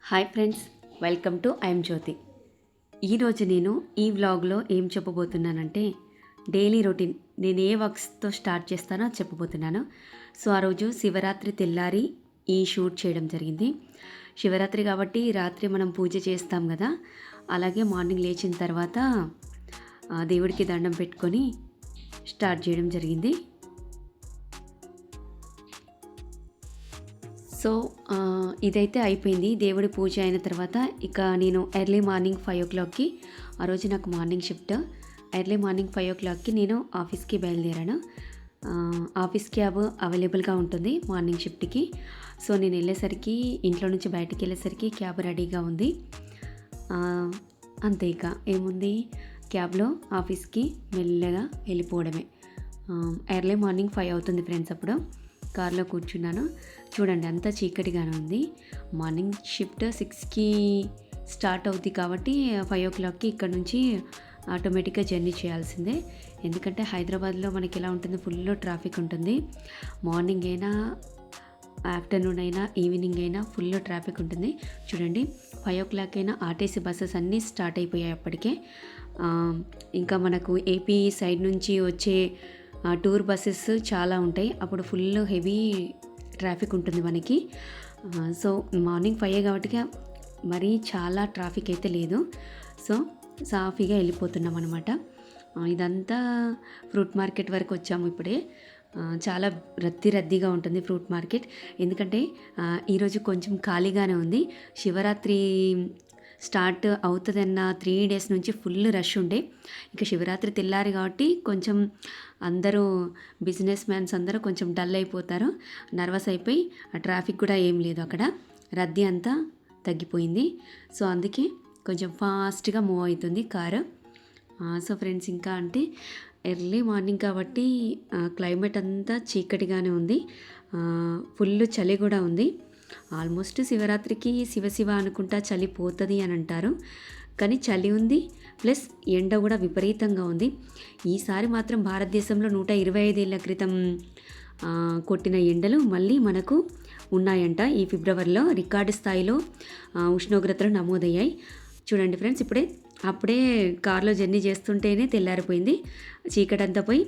Hi friends, welcome to I'm Jyoti. ఈరోజు నేను ఈ వ్లాగ్లో ఏం చెప్పబోతున్నానంటే డైలీ రొటీన్, నేను ఏ వర్క్స్తో స్టార్ట్ చేస్తానో చెప్పబోతున్నాను. సో ఆ రోజు శివరాత్రి తెల్లారి ఈ షూట్ చేయడం జరిగింది. శివరాత్రి కాబట్టి రాత్రి మనం పూజ చేస్తాం కదా, అలాగే మార్నింగ్ లేచిన తర్వాత దేవుడికి దండం పెట్టుకొని స్టార్ట్ చేయడం జరిగింది. సో ఇదైతే అయిపోయింది. దేవుడి పూజ అయిన తర్వాత ఇక నేను ఎర్లీ మార్నింగ్ 5 o'clockకి, ఆ రోజు నాకు మార్నింగ్ షిఫ్ట్, ఎర్లీ మార్నింగ్ 5 o'clockకి నేను ఆఫీస్కి బయలుదేరాను. ఆఫీస్ క్యాబ్ అవైలబుల్గా ఉంటుంది మార్నింగ్ షిఫ్ట్కి. సో నేను వెళ్ళేసరికి, ఇంట్లో నుంచి బయటికి వెళ్ళేసరికి క్యాబ్ రెడీగా ఉంది. అంతే, ఇక ఏముంది, క్యాబ్లో ఆఫీస్కి మెల్లగా వెళ్ళిపోవడమే. ఎర్లీ మార్నింగ్ 5 అవుతుంది ఫ్రెండ్స్. అప్పుడు కార్లో కూర్చున్నాను. చూడండి, అంతా చీకటిగానే ఉంది. మార్నింగ్ షిఫ్ట్ 6కి స్టార్ట్ అవుతుంది కాబట్టి 5 o'clockకి ఇక్కడ నుంచి ఆటోమేటిక్గా జర్నీ చేయాల్సిందే. ఎందుకంటే హైదరాబాద్లో మనకి ఎలా ఉంటుంది, ఫుల్ ట్రాఫిక్ ఉంటుంది. మార్నింగ్ అయినా, ఆఫ్టర్నూన్ అయినా, ఈవినింగ్ అయినా ఫుల్ ట్రాఫిక్ ఉంటుంది. చూడండి, 5 o'clock అయినా ఆర్టీసీ బస్సెస్ అన్నీ స్టార్ట్ అయిపోయాయి అప్పటికే. ఇంకా మనకు ఏపీ సైడ్ నుంచి వచ్చే టూర్ బస్సెస్ చాలా ఉంటాయి. అప్పుడు ఫుల్ హెవీ ట్రాఫిక్ ఉంటుంది మనకి. సో మార్నింగ్ 5 కాబట్టి మరీ చాలా ట్రాఫిక్ అయితే లేదు. సో సాఫీగా వెళ్ళిపోతున్నాం అనమాట. ఇదంతా ఫ్రూట్ మార్కెట్ వరకు వచ్చాము ఇప్పుడే. చాలా రద్దీగా ఉంటుంది ఫ్రూట్ మార్కెట్. ఎందుకంటే ఈరోజు కొంచెం ఖాళీగానే ఉంది. శివరాత్రి స్టార్ట్ అవుతుందన్న 3 days నుంచి ఫుల్ రష్ ఉండే. ఇక శివరాత్రి తెల్లారి కాబట్టి కొంచెం అందరూ బిజినెస్ మ్యాన్స్ అందరూ కొంచెం డల్ అయిపోతారు, నర్వస్ అయిపోయి. ట్రాఫిక్ కూడా ఏం లేదు అక్కడ, రద్దీ అంతా తగ్గిపోయింది. సో అందుకే కొంచెం ఫాస్ట్గా మూవ్ అవుతుంది కారు. సో ఫ్రెండ్స్, ఇంకా అంటే ఎర్లీ మార్నింగ్ కాబట్టి క్లైమేట్ అంతా చీకటిగానే ఉంది. ఫుల్ చలి కూడా ఉంది. ఆల్మోస్ట్ శివరాత్రికి శివ అనుకుంటా చలి పోతుంది అని అంటారు, కానీ చలి ఉంది, ప్లస్ ఎండ కూడా విపరీతంగా ఉంది. ఈసారి మాత్రం భారతదేశంలో 125 ఏళ్ల క్రితం కొట్టిన ఎండలు మళ్ళీ మనకు ఉన్నాయంట. ఈ ఫిబ్రవరిలో రికార్డు స్థాయిలో ఉష్ణోగ్రతలు నమోదయ్యాయి. చూడండి ఫ్రెండ్స్, అప్పుడే కారులో జర్నీ చేస్తుంటేనే తెల్లారిపోయింది. చీకటంతా పోయి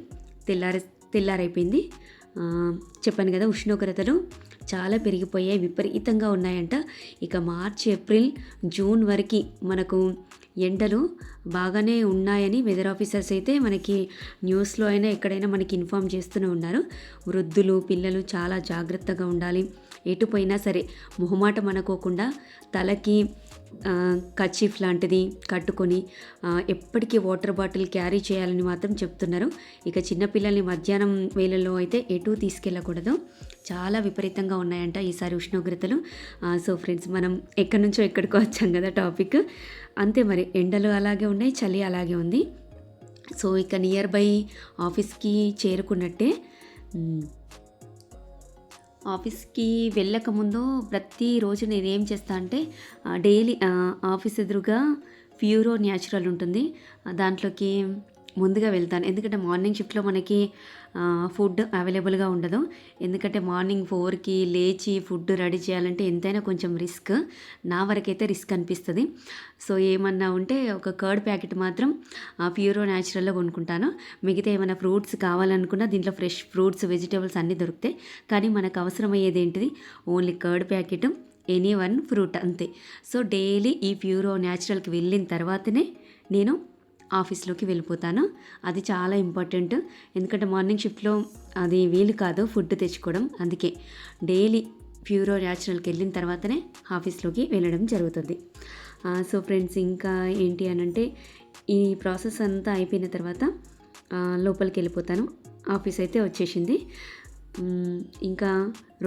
తెల్లారైపోయింది. చెప్పాను కదా, ఉష్ణోగ్రతలు చాలా పెరిగిపోయాయి, విపరీతంగా ఉన్నాయంట. ఇక మార్చ్, ఏప్రిల్, జూన్ వరకు మనకు ఎండలు బాగానే ఉన్నాయని వెదర్ ఆఫీసర్స్ అయితే మనకి న్యూస్లో అయినా ఎక్కడైనా మనకి ఇన్ఫామ్ చేస్తూనే ఉన్నారు. వృద్ధులు, పిల్లలు చాలా జాగ్రత్తగా ఉండాలి. ఎటు పోయినా సరే మొహమాటం అనుకోకుండా తలకి కర్చీఫ్ లాంటిది కట్టుకొని ఎప్పటికీ వాటర్ బాటిల్ క్యారీ చేయాలని మాత్రం చెప్తున్నారు. ఇక చిన్నపిల్లల్ని మధ్యాహ్నం వేళల్లో అయితే ఎటు తీసుకెళ్ళకూడదు. చాలా విపరీతంగా ఉన్నాయంట ఈసారి ఉష్ణోగ్రతలు. సో ఫ్రెండ్స్, మనం ఎక్కడి నుంచో ఎక్కడికో వచ్చాం కదా టాపిక్. అంతే మరి, ఎండలు అలాగే ఉన్నాయి, చలి అలాగే ఉంది. సో ఇక నియర్ బై ఆఫీస్కి చేరుకున్నట్టే. ఆఫీస్కి వెళ్ళకముందు ప్రతిరోజు నేనేం చేస్తా అంటే డైలీ ఆఫీస్ ఎదురుగా ప్యూరో న్యాచురల్ ఉంటుంది, దాంట్లోకి ముందుగా వెళ్తాను. ఎందుకంటే మార్నింగ్ షిఫ్ట్లో మనకి ఫుడ్ అవైలబుల్గా ఉండదు. ఎందుకంటే మార్నింగ్ 4కి లేచి ఫుడ్ రెడీ చేయాలంటే ఎంతైనా కొంచెం రిస్క్, నా వరకైతే రిస్క్ అనిపిస్తుంది. సో ఏమన్నా ఉంటే ఒక కర్డ్ ప్యాకెట్ మాత్రం ప్యూరో న్యాచురల్లో కొనుక్కుంటాను. మిగతా ఏమైనా ఫ్రూట్స్ కావాలనుకున్నా దీంట్లో ఫ్రెష్ ఫ్రూట్స్, వెజిటేబుల్స్ అన్నీ దొరుకుతాయి. కానీ మనకు అవసరమయ్యేది ఏంటిది, only curd packet, any one fruit, అంతే. సో డైలీ ఈ ప్యూరో న్యాచురల్కి వెళ్ళిన తర్వాతనే నేను ఆఫీస్లోకి వెళ్ళిపోతాను. అది చాలా ఇంపార్టెంట్. ఎందుకంటే మార్నింగ్ షిఫ్ట్లో అది వీలు కాదు ఫుడ్ తెచ్చుకోవడం. అందుకే డైలీ ప్యూరో న్యాచురల్కి వెళ్ళిన తర్వాతనే ఆఫీస్లోకి వెళ్ళడం జరుగుతుంది. సో ఫ్రెండ్స్, ఇంకా ఏంటి అని అంటే ఈ ప్రాసెస్ అంతా అయిపోయిన తర్వాత లోపలికి వెళ్ళిపోతాను. ఆఫీస్ అయితే వచ్చేసింది. ఇంకా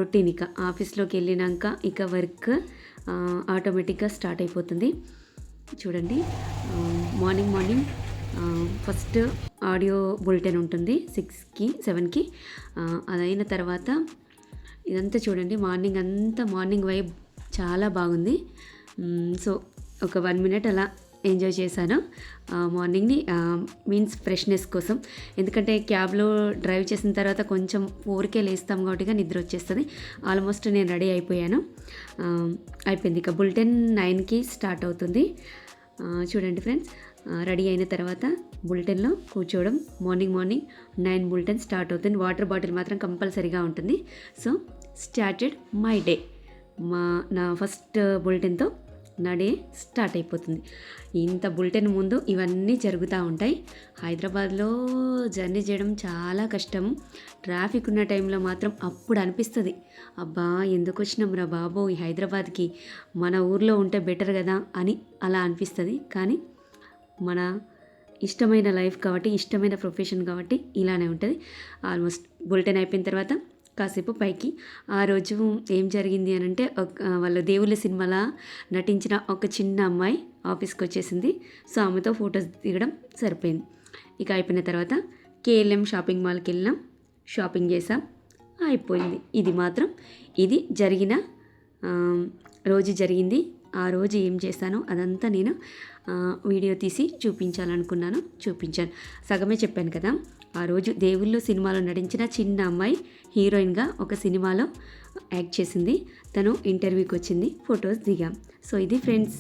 రొటీన్, ఇక ఆఫీస్లోకి వెళ్ళినాక ఇక వర్క్ ఆటోమేటిక్గా స్టార్ట్ అయిపోతుంది. చూడండి, మార్నింగ్ ఫస్ట్ ఆడియో బులెటిన్ ఉంటుంది 6కి 7కి. అదైన తర్వాత ఇదంతా చూడండి, మార్నింగ్ అంతా మార్నింగ్ వైబ్ చాలా బాగుంది. సో ఒక 1 minute అలా ఎంజాయ్ చేశాను మార్నింగ్ని, మీన్స్ ఫ్రెష్నెస్ కోసం. ఎందుకంటే క్యాబ్లో డ్రైవ్ చేసిన తర్వాత కొంచెం 4కే లేస్తాం కాబట్టి నిద్ర వచ్చేస్తుంది. ఆల్మోస్ట్ నేను రెడీ అయిపోయాను. అయిపోయింది. ఇక బులెటిన్ 9కి స్టార్ట్ అవుతుంది. చూడండి ఫ్రెండ్స్, రెడీ అయిన తర్వాత బులెటిన్లో కూర్చోవడం. మార్నింగ్ 9 బులెటిన్ స్టార్ట్ అవుతుంది. వాటర్ బాటిల్ మాత్రం కంపల్సరీగా ఉంటుంది. So started my day. నా ఫస్ట్ బులెటిన్తో నా డే స్టార్ట్ అయిపోతుంది. ఇంత బులెటిన్ ముందు ఇవన్నీ జరుగుతూ ఉంటాయి. హైదరాబాద్లో జర్నీ చేయడం చాలా కష్టం. ట్రాఫిక్ ఉన్న టైంలో మాత్రం అప్పుడు అనిపిస్తుంది, అబ్బా ఎందుకు వచ్చినాం రా బాబో ఈ హైదరాబాద్కి, మన ఊర్లో ఉంటే బెటర్ కదా అని అలా అనిపిస్తుంది. కానీ మన ఇష్టమైన లైఫ్ కాబట్టి, ఇష్టమైన ప్రొఫెషన్ కాబట్టి ఇలానే ఉంటుంది. ఆల్మోస్ట్ బులెటిన్ అయిపోయిన తర్వాత కాసేపు పైకి. ఆ రోజు ఏం జరిగింది అని అంటే, వాళ్ళ దేవుళ్ళ సినిమాలో నటించిన ఒక చిన్న అమ్మాయి ఆఫీస్కి వచ్చేసింది. సో ఆమెతో ఫొటోస్ దిగడం సరిపోయింది. ఇక అయిపోయిన తర్వాత కేఎల్ఎం షాపింగ్ మాల్కి వెళ్ళినాం, షాపింగ్ చేసాం, అయిపోయింది. ఇది జరిగిన రోజు జరిగింది. ఆ రోజు ఏం చేశానో అదంతా నేను వీడియో తీసి చూపించాలనుకున్నాను, చూపించాను. సగమే చెప్పాను కదా. ఆ రోజు దేవుళ్ళు సినిమాలో నటించిన చిన్న అమ్మాయి హీరోయిన్గా ఒక సినిమాలో యాక్ట్ చేసింది. తను ఇంటర్వ్యూకి వచ్చింది, ఫొటోస్ దిగాం. సో ఇది ఫ్రెండ్స్.